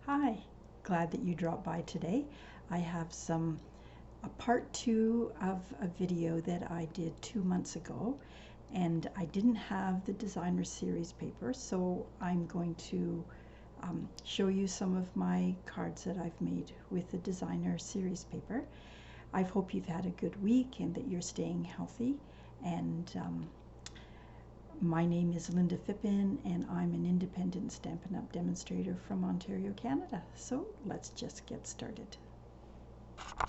Hi, glad that you dropped by today. I have a part 2 of a video that I did 2 months ago, and I didn't have the designer series paper, so I'm going to show you some of my cards that I've made with the designer series paper. I hope you've had a good week and that you're staying healthy. And my name is Lynda Phippen, and I'm an independent Stampin' Up demonstrator from Ontario, Canada. So let's just get started. I'm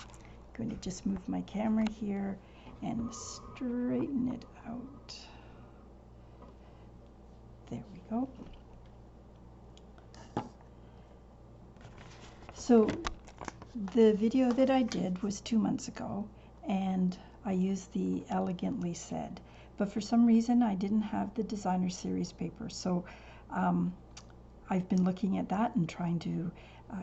going to just move my camera here and straighten it out. There we go. So the video that I did was 2 months ago, and I used the Elegantly Said. But for some reason, I didn't have the designer series paper. So I've been looking at that and trying to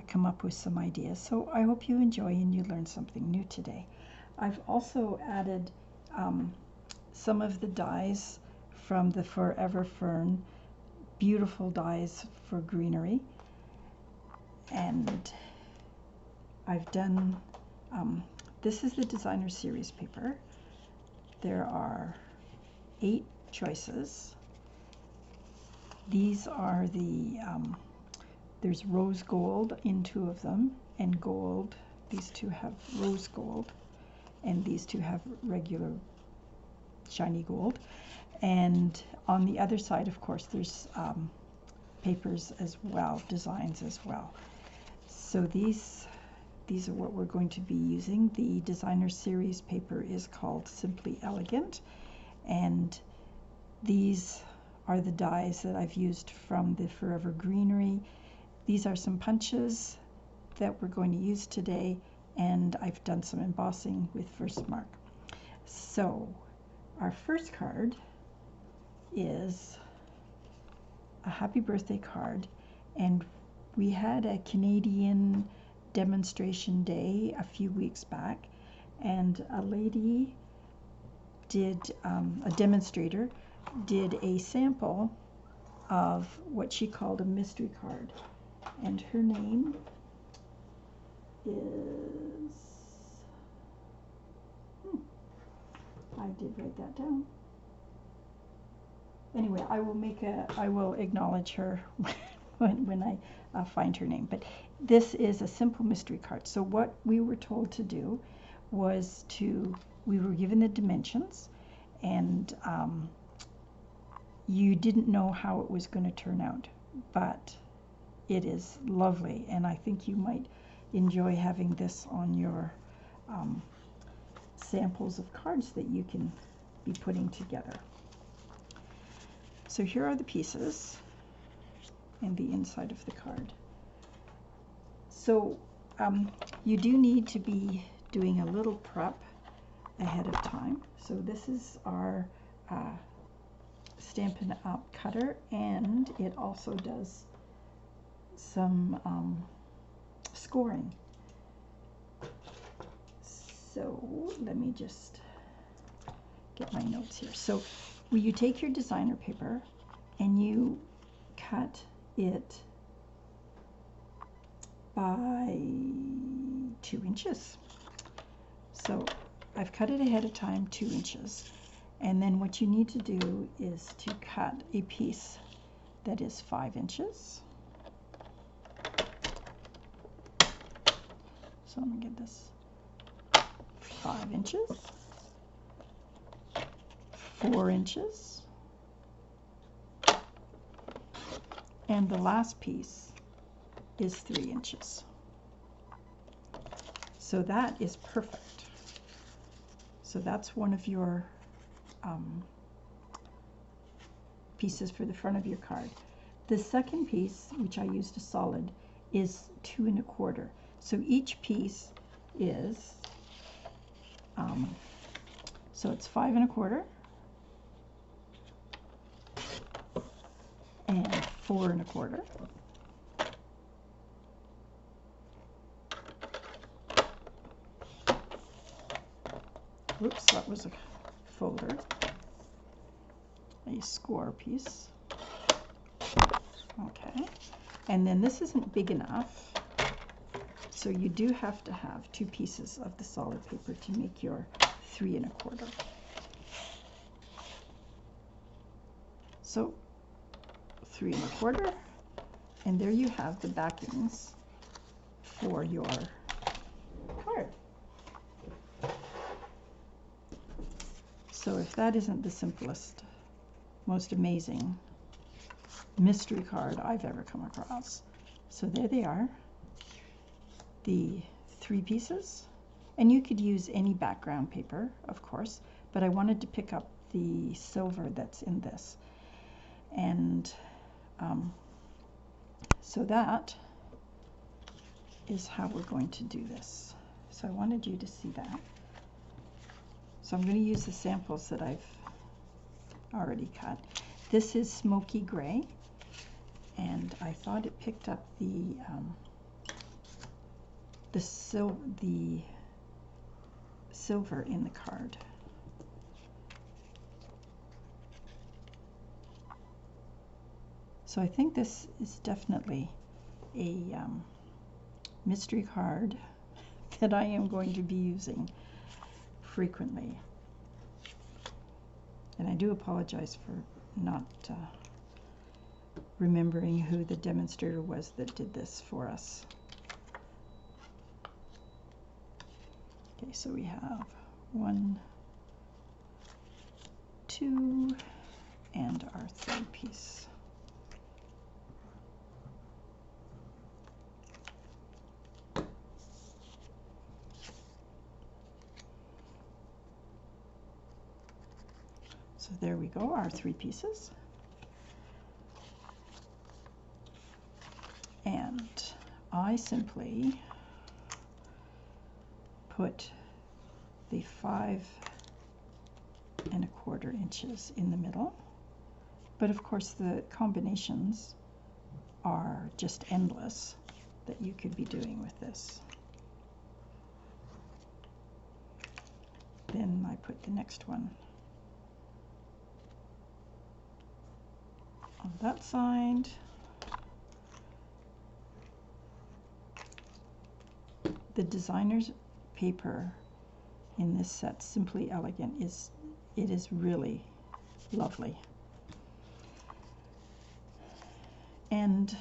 come up with some ideas. So I hope you enjoy and you learn something new today. I've also added some of the dies from the Forever Fern, beautiful dies for greenery. And I've done, this is the designer series paper. There are 8 choices. These are the, there's rose gold in 2 of them, and gold. These 2 have rose gold, and these 2 have regular shiny gold. And on the other side, of course, there's papers as well, designs as well. So these are what we're going to be using. The designer series paper is called Simply Elegant. And these are the dies that I've used from the Forever Greenery. These are some punches that we're going to use today, and I've done some embossing with Versamark. So our first card is a happy birthday card, and we had a Canadian demonstration day a few weeks back, and a lady did, a demonstrator did a sample of what she called a mystery card, and her name is, I did write that down. Anyway, I will acknowledge her when I find her name. But this is a simple mystery card. So what we were told to do was we were given the dimensions, and you didn't know how it was going to turn out, but it is lovely, and I think you might enjoy having this on your samples of cards that you can be putting together. So here are the pieces and the inside of the card. So you do need to be doing a little prep ahead of time. So this is our Stampin' Up cutter, and it also does some scoring. So let me just get my notes here. So you take your designer paper and you cut it by 2 inches. So I've cut it ahead of time 2 inches. And then what you need to do is to cut a piece that is 5 inches. So I'm going to get this 5 inches, 4 inches, and the last piece is 3 inches. So that is perfect. So that's one of your pieces for the front of your card. The second piece, which I used a solid, is 2 1/4. So each piece is, so it's 5 1/4 and 4 1/4. Whoops, that was a folder. A score piece. Okay, And then this isn't big enough, so you do have to have 2 pieces of the solid paper to make your 3 1/4. So 3 1/4, and there you have the backings for your card. So if that isn't the simplest, most amazing mystery card I've ever come across. So there they are, the 3 pieces. And you could use any background paper, of course, but I wanted to pick up the silver that's in this. And so that is how we're going to do this. So I wanted you to see that. So I'm going to use the samples that I've already cut. This is smoky gray, and I thought it picked up the silver in the card. So I think this is definitely a mystery card that I am going to be using frequently. And I do apologize for not remembering who the demonstrator was that did this for us. Okay, so we have 1, 2, and our 3rd piece. So there we go, our 3 pieces. And I simply put the 5 1/4 inches in the middle. But of course the combinations are just endless that you could be doing with this. Then I put the next one on that side. The designer's paper in this set, Simply Elegant, is really lovely. And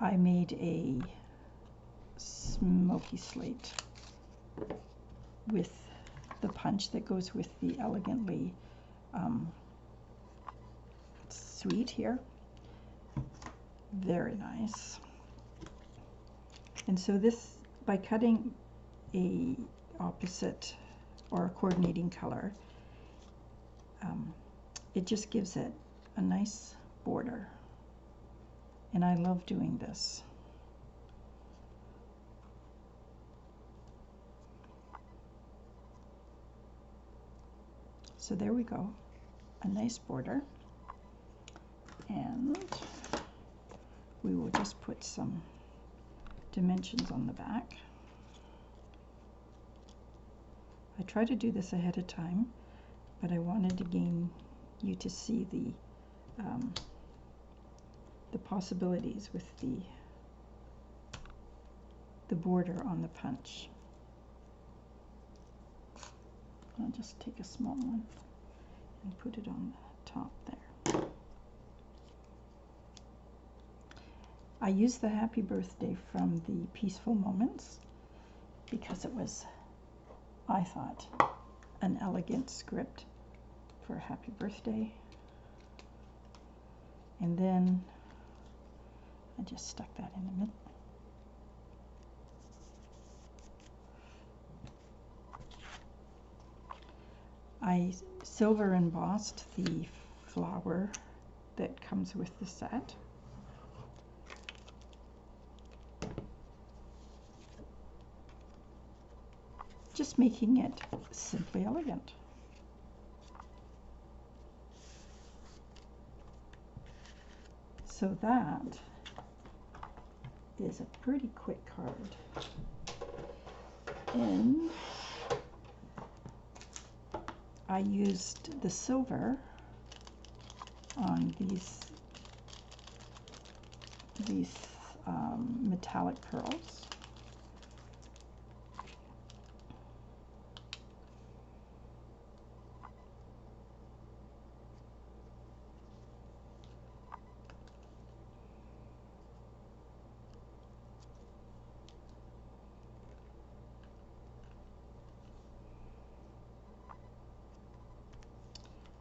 I made a smoky slate with the punch that goes with the elegantly sweet here. Very nice. And so this, by cutting a opposite or a coordinating color, it just gives it a nice border. And I love doing this. So there we go, a nice border. And we will just put some dimensions on the back. I try to do this ahead of time, but I wanted again you to see the possibilities with the border on the punch. I'll just take a small one and put it on the top there. I used the Happy Birthday from the Peaceful Moments because it was, I thought, an elegant script for Happy Birthday. And then I just stuck that in the middle. I silver embossed the flower that comes with the set. Just making it simply elegant. So that is a pretty quick card. And I used the silver on these these metallic pearls.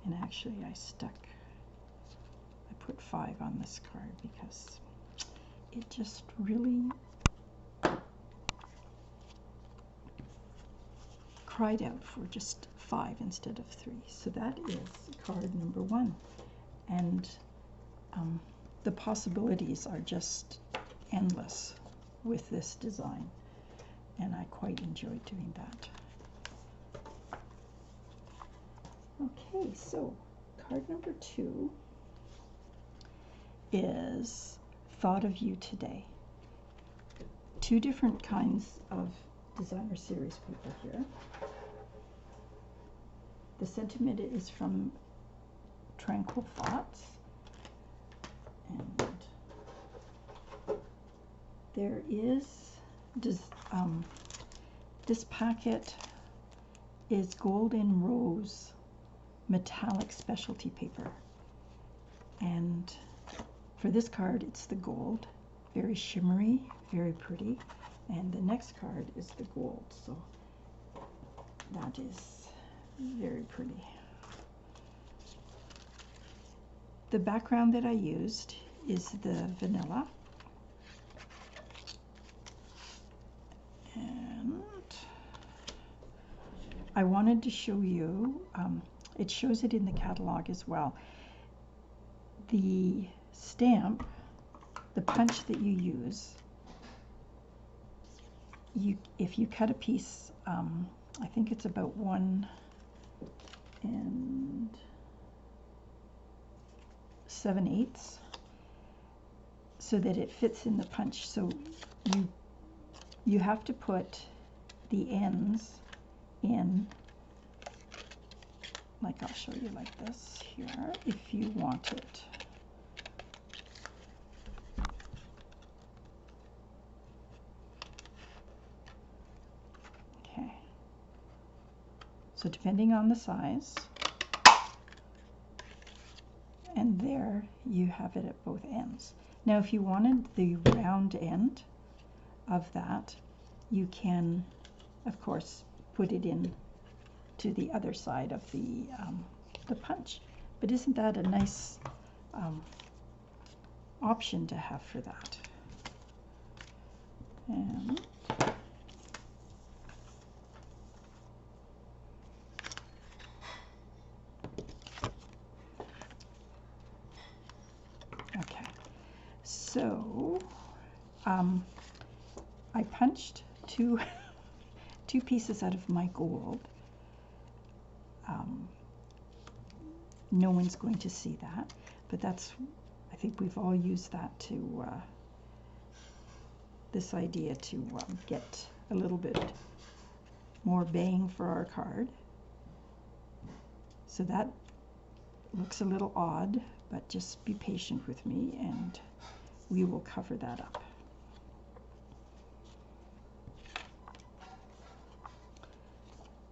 And actually I put 5 on this card because it just really cried out for just 5 instead of 3. So that is card number 1. And the possibilities are just endless with this design. And I quite enjoy doing that. Okay, so card number 2 is Thought of You Today. 2 different kinds of designer series paper here. The sentiment is from Tranquil Thoughts, and there is this packet is gold and rose metallic specialty paper, and for this card it's the gold, very shimmery, very pretty, and the next card is the gold, so that is very pretty. The background that I used is the vanilla, and I wanted to show you, it shows it in the catalog as well, the stamp, the punch that you use. If you cut a piece, I think it's about 1 7/8, so that it fits in the punch. So you have to put the ends in, like I'll show you like this here, if you want it. Okay, so depending on the size, and there you have it at both ends. Now if you wanted the round end of that, you can of course put it in to the other side of the punch. But isn't that a nice option to have for that? And okay, so I punched two pieces out of my gold. No one's going to see that, but that's, I think we've all used that to, this idea to get a little bit more bang for our card. So that looks a little odd, but just be patient with me and we will cover that up.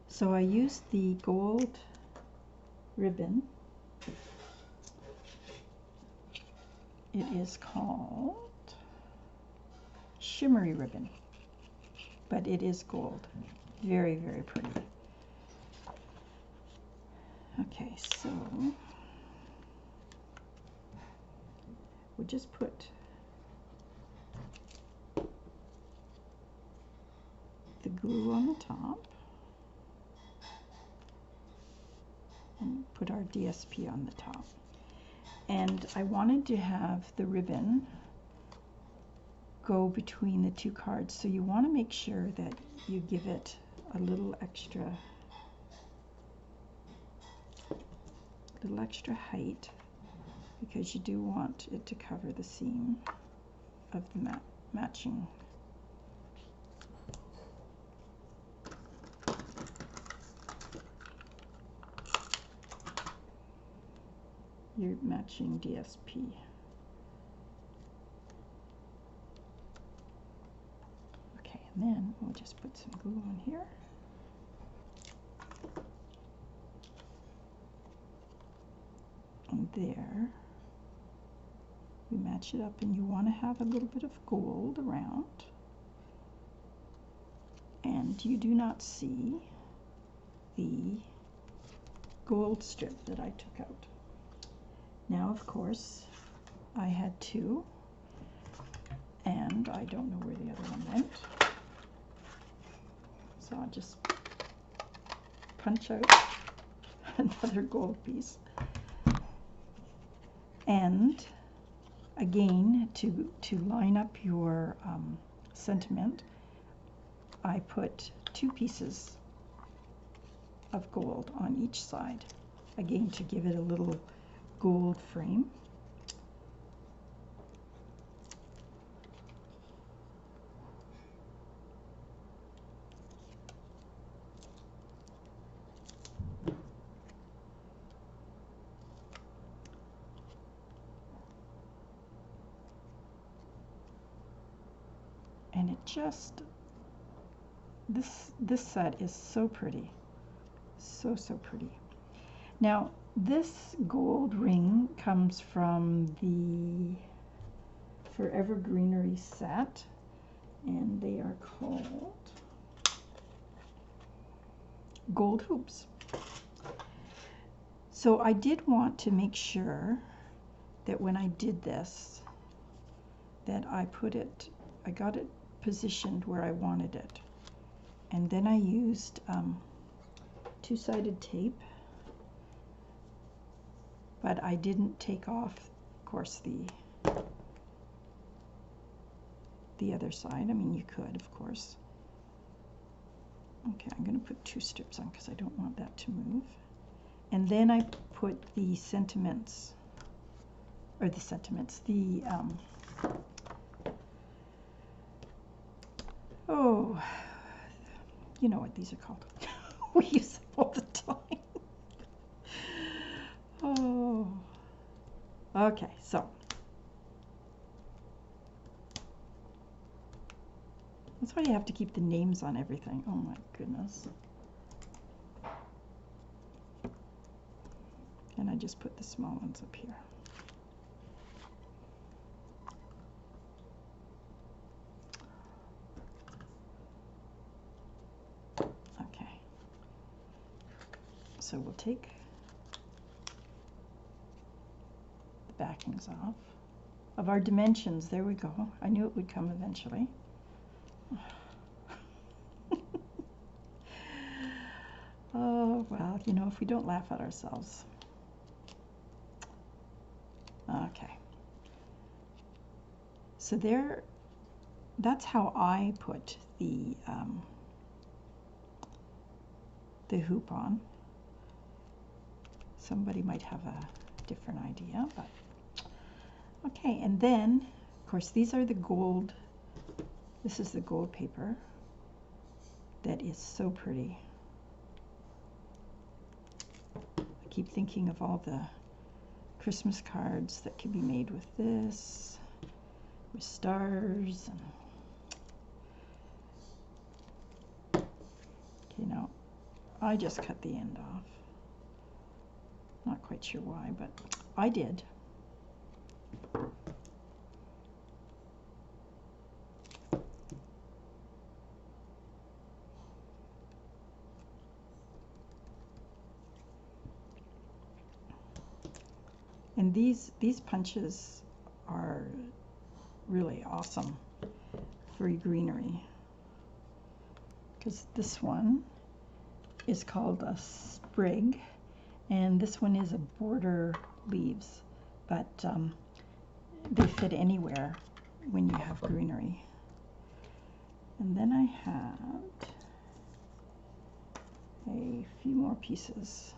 So I used the gold ribbon. It is called shimmery ribbon, but it is gold. Very, very pretty. Okay, so we'll just put the glue on the top and put our DSP on the top. And I wanted to have the ribbon go between the 2 cards, so you want to make sure that you give it a little extra height, because you do want it to cover the seam of the matching. Your matching DSP. And then we'll just put some glue on here. And there, we match it up, and you want to have a little bit of gold around. And you do not see the gold strip that I took out. Now, of course, I had two, and I don't know where the other one went. So I'll just punch out another gold piece. And again, to line up your sentiment, I put 2 pieces of gold on each side, again to give it a little gold frame. And it just, this set is so pretty, so pretty. Now this gold ring comes from the Forever Greenery set, and they are called gold hoops. So I did want to make sure that when I did this, that I got it positioned where I wanted it. And then I used 2-sided tape, but I didn't take off, of course, the other side. I mean, you could, of course. Okay, I'm going to put 2 strips on because I don't want that to move. And then I put the sentiments, or the sentiments, the oh, you know what these are called. We use them all the time. Oh, okay, so that's why you have to keep the names on everything. Oh my goodness. And I just put the small ones up here. Okay. So we'll take the backings off of our dimensions. There we go. I knew it would come eventually. Oh, well, you know, if we don't laugh at ourselves. Okay. So there, that's how I put the hoop on. Somebody might have a different idea, but okay. And then, of course, these are the gold. This is the gold paper that is so pretty. I keep thinking of all the Christmas cards that can be made with this, with stars. And okay, now I just cut the end off. Not quite sure why, but I did. And these punches are really awesome for greenery, because this one is called a sprig, and this one is a border leaves, but they fit anywhere when you have greenery. And then I had a few more pieces.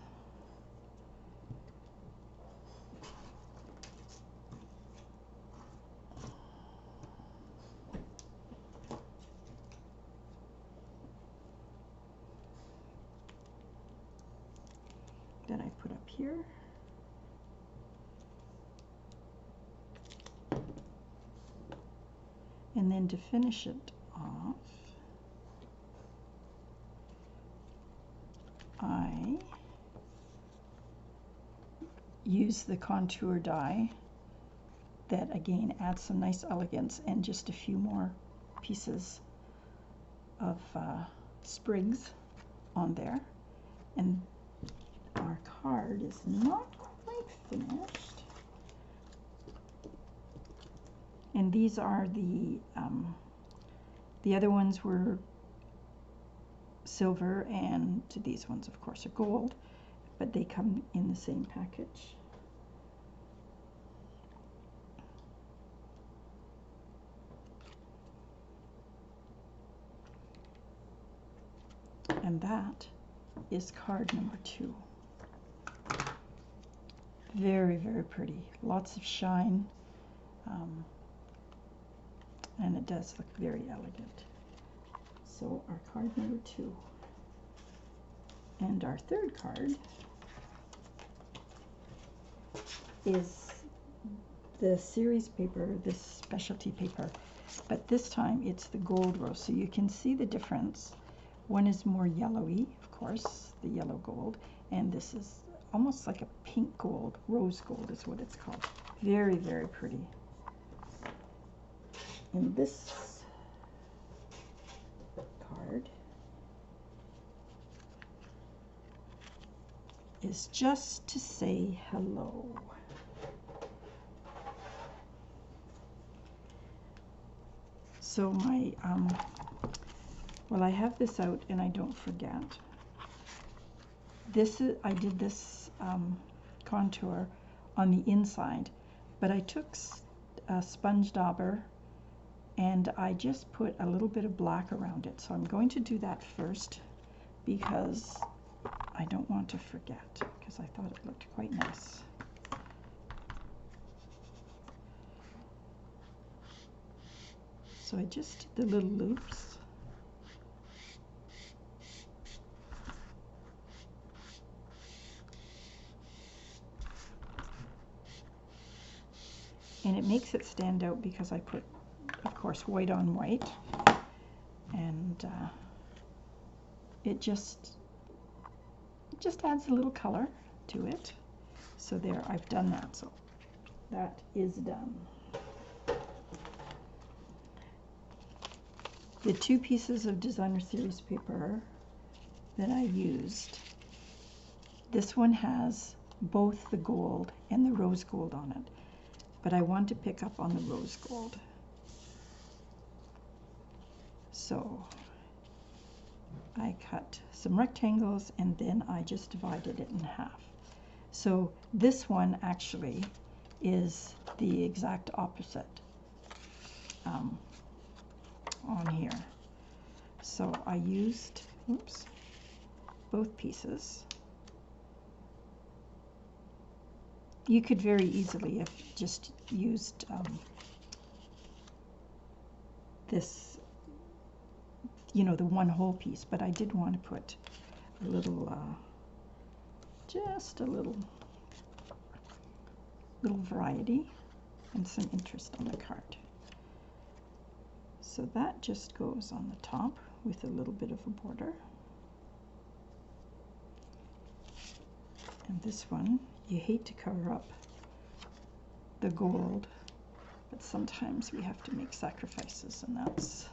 That I put up here. And then to finish it off, use the contour die that again adds some nice elegance, and just a few more pieces of sprigs on there. And our card is not quite finished. And these are the other ones were silver, and these ones of course are gold, but they come in the same package. And that is card number 2. Very, very pretty. Lots of shine. And it does look very elegant. So our card number 2. And our third card is the series paper, this specialty paper, but this time it's the gold rose. So you can see the difference. One is more yellowy, of course, the yellow gold, and this is almost like a pink gold, rose gold is what it's called. Very, very pretty. And this card is just to say hello. So my, well, I have this out and I don't forget. This is, I did this contour on the inside, but I took a sponge dauber and I just put a little bit of black around it. So I'm going to do that first because I don't want to forget, because I thought it looked quite nice. So I just did the little loops. And it makes it stand out because I put, of course, white on white, and it just adds a little color to it. So there, I've done that, so that is done. The 2 pieces of designer series paper that I used, this one has both the gold and the rose gold on it, but I want to pick up on the rose gold. So I cut some rectangles and then I just divided it in half. So this one actually is the exact opposite on here. So I used, oops, both pieces. You could very easily have just used this, you know, the one whole piece, but I did want to put a little, just a little variety and some interest on the card. So that just goes on the top with a little bit of a border. And this one, you hate to cover up the gold, but sometimes we have to make sacrifices, and that's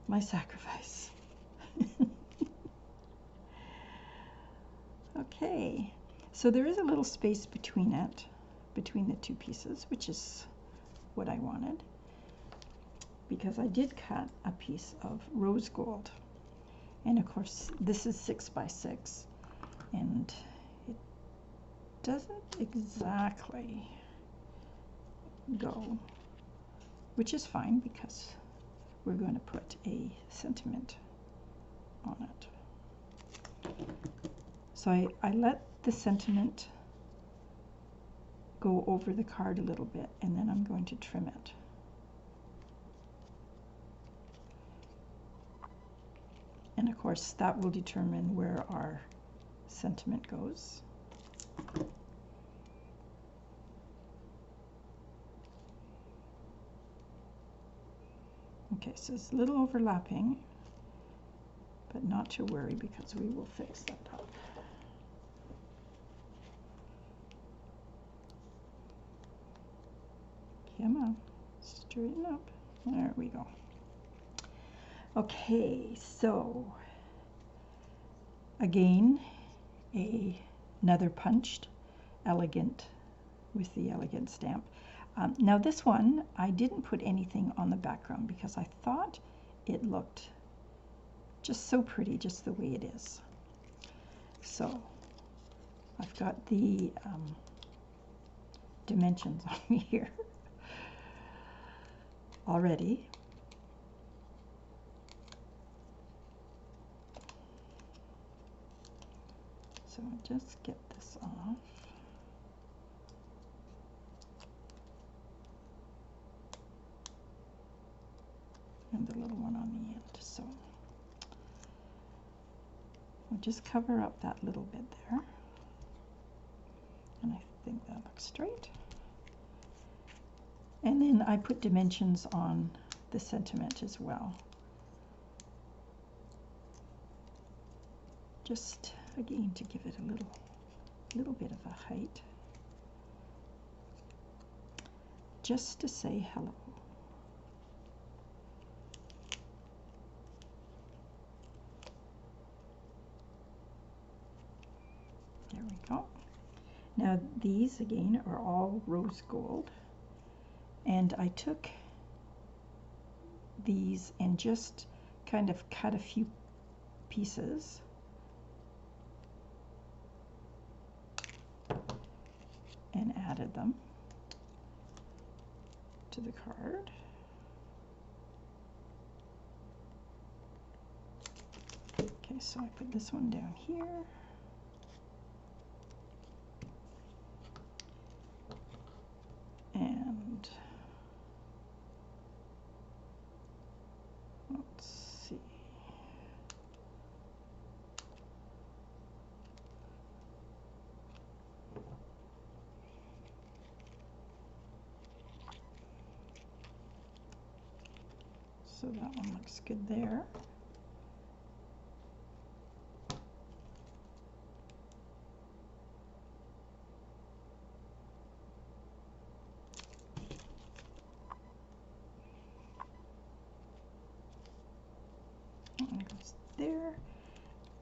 my sacrifice. Okay, so there is a little space between it, between the 2 pieces, which is what I wanted, because I did cut a piece of rose gold, and of course this is 6 by 6, and it doesn't exactly go, which is fine because we're going to put a sentiment on it. So I let the sentiment go over the card a little bit, and then I'm going to trim it. And of course that will determine where our sentiment goes. Okay, so it's a little overlapping, but not to worry because we will fix that up. Come on, straighten up. There we go. Okay, so again, another punched elegant with the elegant stamp. Now this one, I didn't put anything on the background because I thought it looked just so pretty, just the way it is. So I've got the dimensions on me here already. So I'll just get this off. And the little one on the end. So I'll just cover up that little bit there. And I think that looks straight. And then I put dimensions on the sentiment as well. Just again to give it a little bit of a height. Just to say hello. There we go. Now these again are all rose gold, and I took these and just kind of cut a few pieces and added them to the card. Okay, so I put this one down here. And let's see. So that one looks good there. Goes there,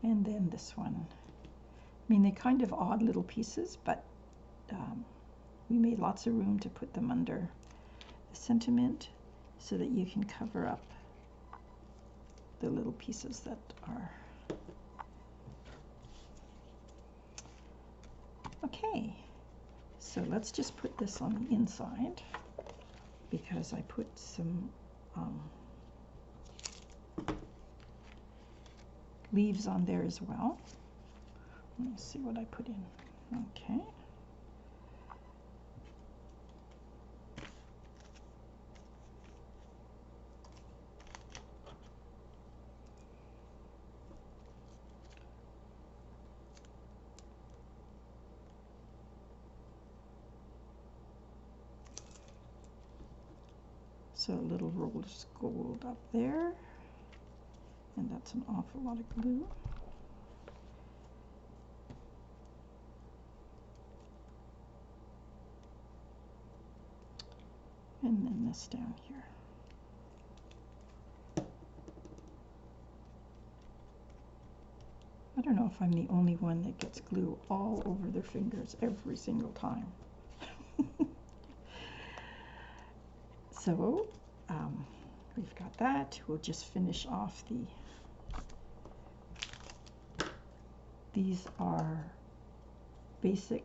and then this one. I mean, they're kind of odd little pieces, but we made lots of room to put them under the sentiment so that you can cover up the little pieces that are. Okay, so let's just put this on the inside because I put some leaves on there as well. Let me see what I put in. Okay. So a little rose gold up there. And that's an awful lot of glue. And then this down here. I don't know if I'm the only one that gets glue all over their fingers every single time. So we've got that. We'll just finish off the. These are basic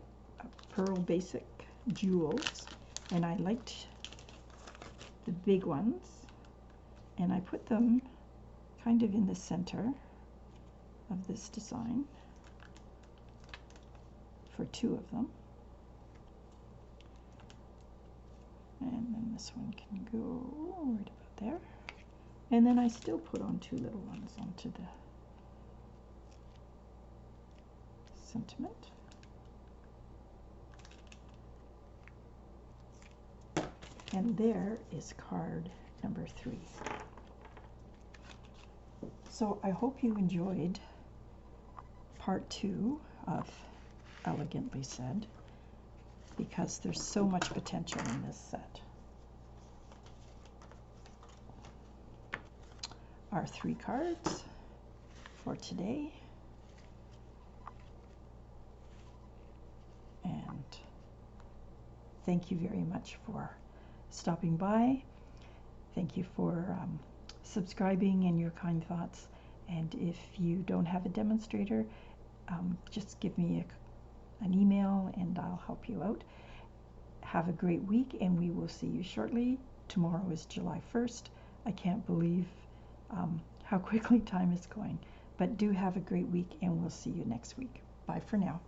pearl basic jewels, and I liked the big ones, and I put them kind of in the center of this design for two of them. And then this one can go right about there. And then I still put on two little ones onto the sentiment. And there is card number 3. So I hope you enjoyed part 2 of Elegantly Said, because there's so much potential in this set. our 3 cards for today. And thank you very much for stopping by. Thank you for subscribing and your kind thoughts. And if you don't have a demonstrator, just give me an email and I'll help you out. Have a great week, and we will see you shortly. Tomorrow is July 1st. I can't believe how quickly time is going. But do have a great week, and we'll see you next week. Bye for now.